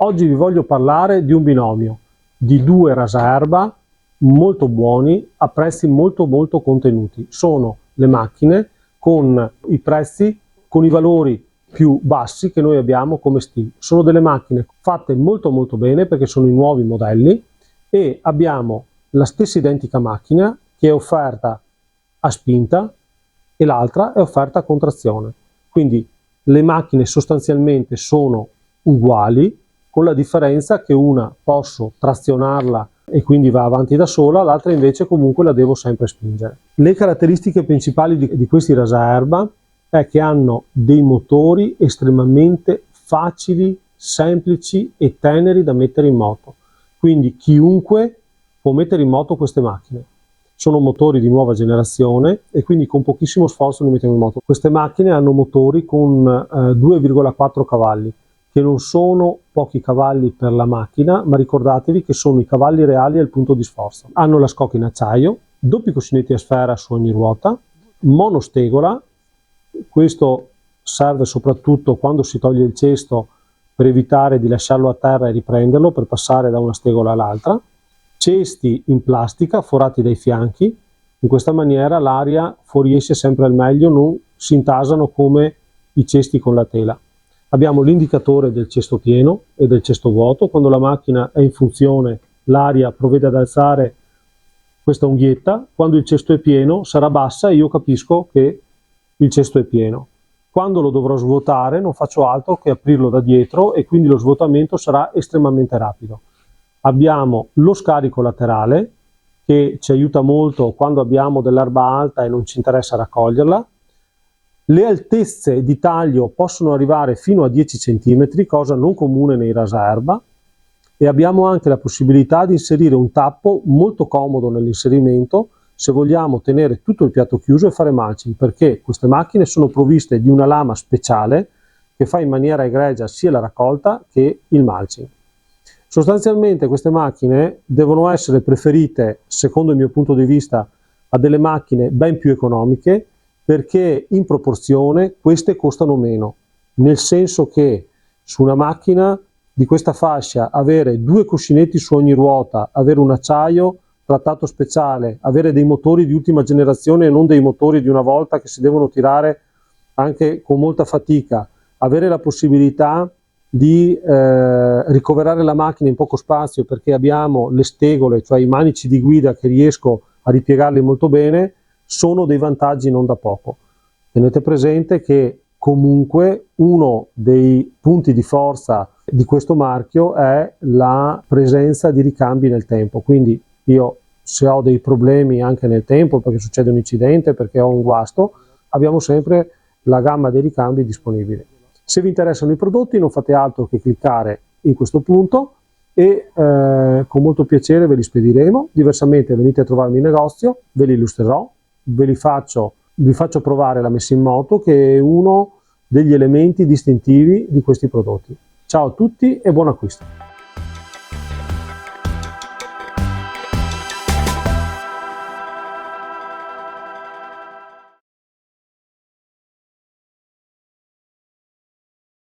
Oggi vi voglio parlare di un binomio, di due rasaerba molto buoni a prezzi molto contenuti. Sono le macchine con i prezzi, con i valori più bassi che noi abbiamo come STI. Sono delle macchine fatte molto bene perché sono i nuovi modelli e abbiamo la stessa identica macchina che è offerta a spinta e l'altra è offerta a contrazione. Quindi le macchine sostanzialmente sono uguali, con la differenza che una posso trazionarla e quindi va avanti da sola, l'altra invece comunque la devo sempre spingere. Le caratteristiche principali di questi rasaerba è che hanno dei motori estremamente facili, semplici e teneri da mettere in moto. Quindi chiunque può mettere in moto queste macchine. Sono motori di nuova generazione e quindi con pochissimo sforzo li mettiamo in moto. Queste macchine hanno motori con 2,4 cavalli, che non sono pochi cavalli per la macchina, ma ricordatevi che sono i cavalli reali al punto di sforzo. Hanno la scocca in acciaio, doppi cuscinetti a sfera su ogni ruota, monostegola, questo serve soprattutto quando si toglie il cesto per evitare di lasciarlo a terra e riprenderlo per passare da una stegola all'altra, cesti in plastica forati dai fianchi, in questa maniera l'aria fuoriesce sempre al meglio, non si intasano come i cesti con la tela. Abbiamo l'indicatore del cesto pieno e del cesto vuoto. Quando la macchina è in funzione l'aria provvede ad alzare questa unghietta, quando il cesto è pieno sarà bassa e io capisco che il cesto è pieno. Quando lo dovrò svuotare non faccio altro che aprirlo da dietro e quindi lo svuotamento sarà estremamente rapido. Abbiamo lo scarico laterale che ci aiuta molto quando abbiamo dell'erba alta e non ci interessa raccoglierla. Le altezze di taglio possono arrivare fino a 10 cm, cosa non comune nei rasaerba, e abbiamo anche la possibilità di inserire un tappo molto comodo nell'inserimento se vogliamo tenere tutto il piatto chiuso e fare mulching, perché queste macchine sono provviste di una lama speciale che fa in maniera egregia sia la raccolta che il mulching. Sostanzialmente queste macchine devono essere preferite, secondo il mio punto di vista, a delle macchine ben più economiche, perché in proporzione queste costano meno, nel senso che su una macchina di questa fascia avere due cuscinetti su ogni ruota, avere un acciaio trattato speciale, avere dei motori di ultima generazione e non dei motori di una volta che si devono tirare anche con molta fatica, avere la possibilità di ricoverare la macchina in poco spazio perché abbiamo le stegole, cioè i manici di guida che riesco a ripiegarli molto bene, sono dei vantaggi non da poco. Tenete presente che comunque uno dei punti di forza di questo marchio è la presenza di ricambi nel tempo, quindi io se ho dei problemi anche nel tempo perché succede un incidente, perché ho un guasto, abbiamo sempre la gamma dei ricambi disponibile. Se vi interessano i prodotti non fate altro che cliccare in questo punto e con molto piacere ve li spediremo. Diversamente venite a trovarmi in negozio, ve li illustrerò, vi faccio provare la messa in moto, che è uno degli elementi distintivi di questi prodotti. Ciao a tutti e buon acquisto!